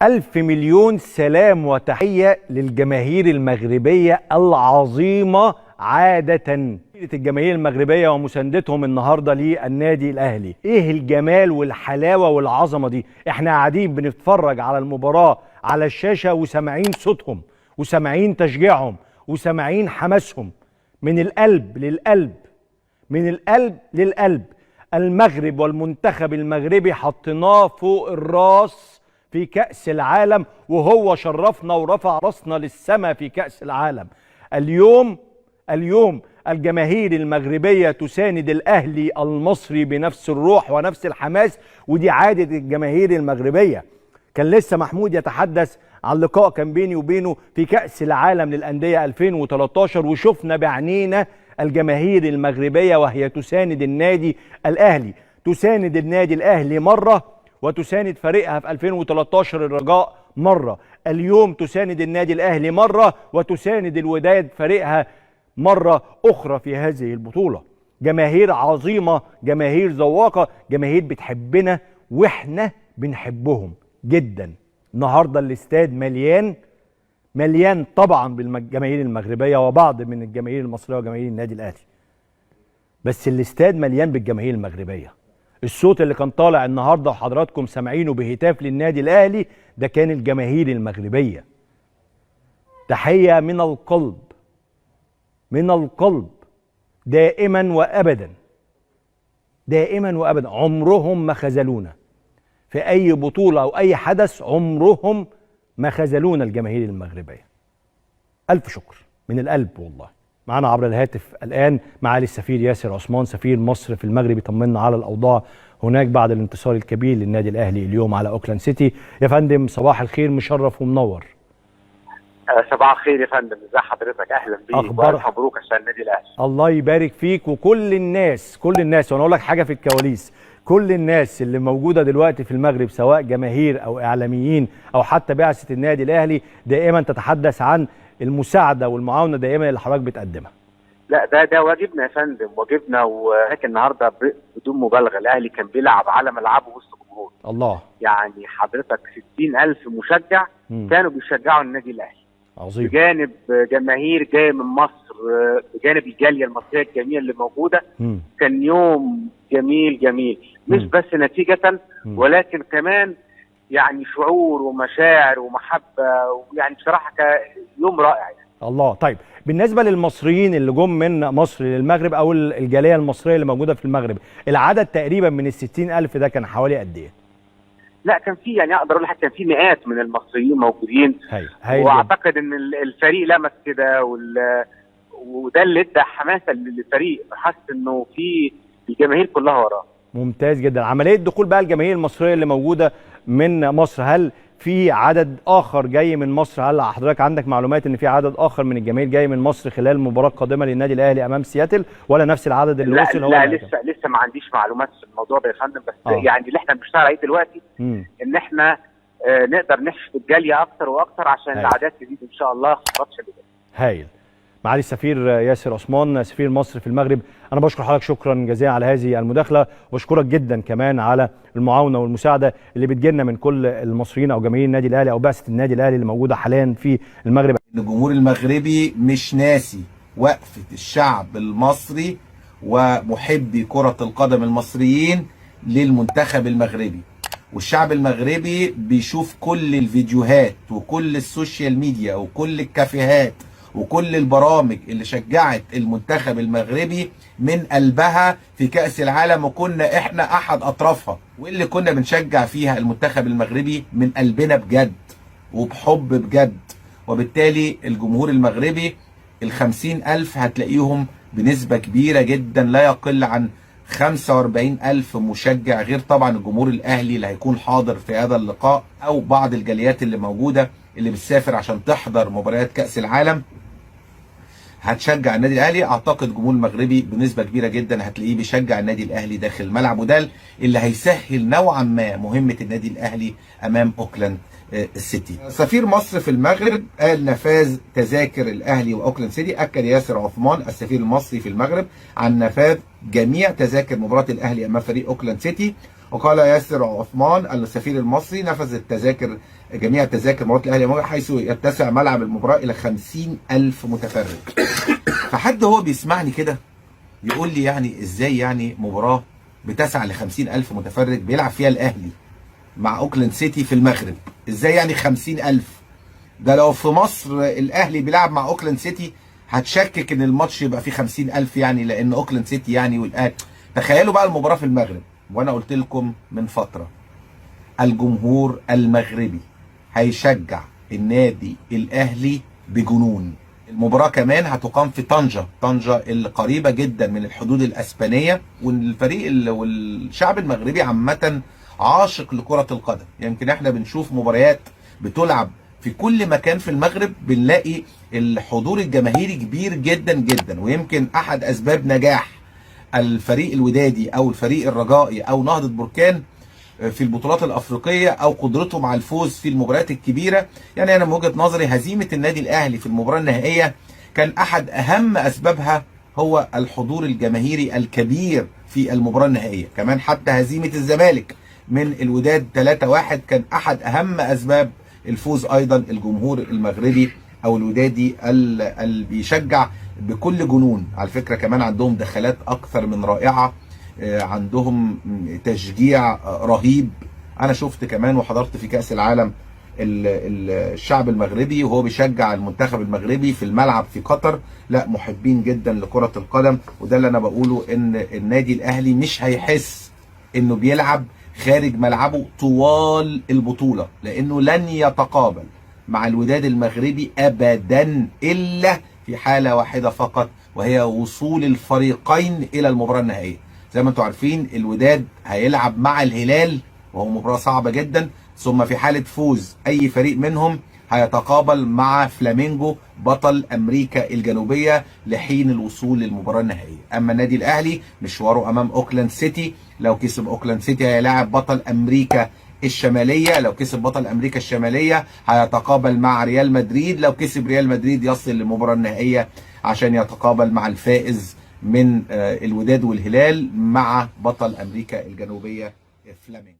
ألف مليون سلام وتحية للجماهير المغربية العظيمة عادة. الجماهير المغربية ومساندتهم النهاردة للنادي الأهلي، إيه الجمال والحلاوة والعظمة دي؟ إحنا قاعدين بنتفرج على المباراة على الشاشة وسامعين صوتهم وسامعين تشجيعهم وسامعين حماسهم من القلب للقلب، من القلب للقلب. المغرب والمنتخب المغربي حطيناه فوق الراس في كأس العالم، وهو شرفنا ورفع راسنا للسماء في كأس العالم. اليوم الجماهير المغربية تساند الأهلي المصري بنفس الروح ونفس الحماس، ودي عادة الجماهير المغربية. كان لسه محمود يتحدث عن لقاء كان بيني وبينه في كأس العالم للأندية 2013، وشفنا بعنينا الجماهير المغربية وهي تساند النادي الأهلي. تساند النادي الأهلي مرة وتساند فريقها في 2013 الرجاء مرة. اليوم تساند النادي الأهلي مرة وتساند الوداد فريقها مرة أخرى في هذه البطولة. جماهير عظيمة، جماهير ذواقة، جماهير بتحبنا وإحنا بنحبهم جدا. النهاردة الاستاد مليان طبعا بالجماهير المغربية وبعض من الجماهير المصرية وجماهير النادي الأهلي، بس الاستاد مليان بالجماهير المغربية. الصوت اللي كان طالع النهاردة وحضراتكم سامعينه بهتاف للنادي الأهلي ده كان الجماهير المغربية. تحية من القلب، من القلب، دائما وأبدا، دائما وأبدا. عمرهم ما خذلونا في أي بطولة أو أي حدث، عمرهم ما خذلونا الجماهير المغربية. ألف شكر من القلب والله. معنا عبر الهاتف الآن معالي السفير ياسر عثمان سفير مصر في المغرب، يطمنا على الأوضاع هناك بعد الانتصار الكبير للنادي الأهلي اليوم على أوكلاند سيتي. يا فندم صباح الخير، مشرف ومنور. صباح الخير يا فندم، ازي حضرتك؟ اهلا بيك والف مبروك عشان النادي الاهلي. الله يبارك فيك وكل الناس وانا اقول لك حاجه في الكواليس، كل الناس اللي موجوده دلوقتي في المغرب سواء جماهير او اعلاميين او حتى بعثه النادي الاهلي دائما تتحدث عن المساعده والمعاونه دائما اللي حضرتك بتقدمها. لا ده واجبنا يا فندم، واجبنا. ولكن النهارده بدون مبالغه الاهلي كان بيلعب على ملعبه وسط جمهور. الله، يعني حضرتك 60,000 مشجع كانوا بيشجعوا النادي الاهلي. عظيم. بجانب جماهير جايه من مصر، بجانب الجاليه المصريه الجميله اللي موجوده. كان يوم جميل مش بس نتيجه ولكن كمان يعني شعور ومشاعر ومحبه، ويعني بصراحه يوم رائع يعني. الله. طيب بالنسبه للمصريين اللي جم من مصر للمغرب او الجاليه المصريه اللي موجوده في المغرب، العدد تقريبا من ال60,000 ده كان حوالي قد ايه؟ لا كان في، يعني اقدر اقول لك كان في مئات من المصريين موجودين. واعتقد ان الفريق لمس كده، وده اللي ادى حماسه للفريق، حاسس انه في الجماهير كلها وراه. ممتاز جدا. عمليه دخول بقى الجماهير المصريه اللي موجوده من مصر، هل في عدد اخر جاي من مصر؟ هل حضرتك عندك معلومات ان في عدد اخر من الجماهير جاي من مصر خلال المباراه القادمه للنادي الاهلي امام سياتل، ولا نفس العدد اللي وصل هو؟ لا لسه ما عنديش معلومات في الموضوع ده يا فندم، بس يعني اللي احنا بنشتغل عليه دلوقتي ان احنا نقدر نحشد الجاليه اكتر واكتر عشان الاعداد تزيد ان شاء الله في الماتش اللي جاي. هايل. معالي السفير ياسر عثمان سفير مصر في المغرب، انا بشكر حضرتك شكرا جزيلا على هذه المداخله، وبشكرك جدا كمان على المعاونه والمساعده اللي بتجيلنا من كل المصريين او جماهير النادي الاهلي او بعثه النادي الاهلي اللي موجوده حاليا في المغرب. الجمهور المغربي مش ناسي وقفه الشعب المصري ومحبي كره القدم المصريين للمنتخب المغربي، والشعب المغربي بيشوف كل الفيديوهات وكل السوشيال ميديا وكل الكافيهات وكل البرامج اللي شجعت المنتخب المغربي من قلبها في كأس العالم، وكنا احنا احد اطرافها، واللي كنا بنشجع فيها المنتخب المغربي من قلبنا بجد وبحب بجد. وبالتالي الجمهور المغربي ال50,000 هتلاقيهم بنسبة كبيرة جدا لا يقل عن 45,000 مشجع، غير طبعا الجمهور الاهلي اللي هيكون حاضر في هذا اللقاء او بعض الجاليات اللي موجودة اللي بتسافر عشان تحضر مباريات كأس العالم هتشجع النادي الاهلي. اعتقد الجمهور المغربي بنسبه كبيره جدا هتلاقيه بيشجع النادي الاهلي داخل الملعب، وده اللي هيسهل نوعا ما مهمه النادي الاهلي امام اوكلاند السيتي. سفير مصر في المغرب قال نفاذ تذاكر الاهلي واوكلاند سيتي. اكد ياسر عثمان السفير المصري في المغرب عن نفاذ جميع تذاكر مباراه الاهلي امام فريق اوكلاند سيتي، وقال ياسر عثمان السفير المصري نفذ التذاكر جميع تذاكر مباراة الأهلي حيث يتسع ملعب المباراة إلى 50,000 متفرج. فحد هو بيسمعني كده يقول لي يعني إزاي يعني مباراة بتسع ل 50,000 متفرج بيلعب فيها الأهلي مع أوكلاند سيتي في المغرب، إزاي يعني 50,000؟ ده لو في مصر الأهلي بيلعب مع أوكلاند سيتي هتشكك إن الماتش يبقى فيه 50,000 يعني، لأن أوكلاند سيتي يعني والأهلي. تخيلوا بقى المباراة في المغرب. وأنا قلت لكم من فترة الجمهور المغربي هيشجع النادي الأهلي بجنون. المباراة كمان هتقام في طنجة اللي قريبة جدا من الحدود الأسبانية، والفريق والشعب المغربي عامة عاشق لكرة القدم. يمكن احنا بنشوف مباريات بتلعب في كل مكان في المغرب بنلاقي الحضور الجماهيري كبير جدا جدا. ويمكن أحد أسباب نجاح الفريق الودادي أو الفريق الرجائي أو نهضة بركان في البطولات الافريقيه او قدرتهم على الفوز في المباريات الكبيره، يعني انا من وجهه نظري هزيمه النادي الاهلي في المباراه النهائيه كان احد اهم اسبابها هو الحضور الجماهيري الكبير في المباراه النهائيه. كمان حتى هزيمه الزمالك من الوداد 3-1 كان احد اهم اسباب الفوز ايضا الجمهور المغربي او الودادي اللي بيشجع بكل جنون. على فكره كمان عندهم دخلات اكثر من رائعه، عندهم تشجيع رهيب. انا شفت كمان وحضرت في كأس العالم الشعب المغربي وهو بيشجع المنتخب المغربي في الملعب في قطر، لا محبين جدا لكرة القدم. وده اللي انا بقوله، ان النادي الاهلي مش هيحس انه بيلعب خارج ملعبه طوال البطولة، لانه لن يتقابل مع الوداد المغربي ابدا الا في حالة واحدة فقط، وهي وصول الفريقين الى المباراة النهائية. زي ما انتم عارفين الوداد هيلعب مع الهلال وهو مباراة صعبة جدا، ثم في حالة فوز اي فريق منهم هيتقابل مع فلامينجو بطل امريكا الجنوبية لحين الوصول للمباراة النهائية. اما النادي الاهلي مشواره امام اوكلاند سيتي، لو كسب اوكلاند سيتي هيلاعب بطل امريكا الشمالية، لو كسب بطل امريكا الشمالية هيتقابل مع ريال مدريد، لو كسب ريال مدريد يصل للمباراة النهائية عشان يتقابل مع الفائز من الوداد والهلال مع بطل امريكا الجنوبيه فلامينجو.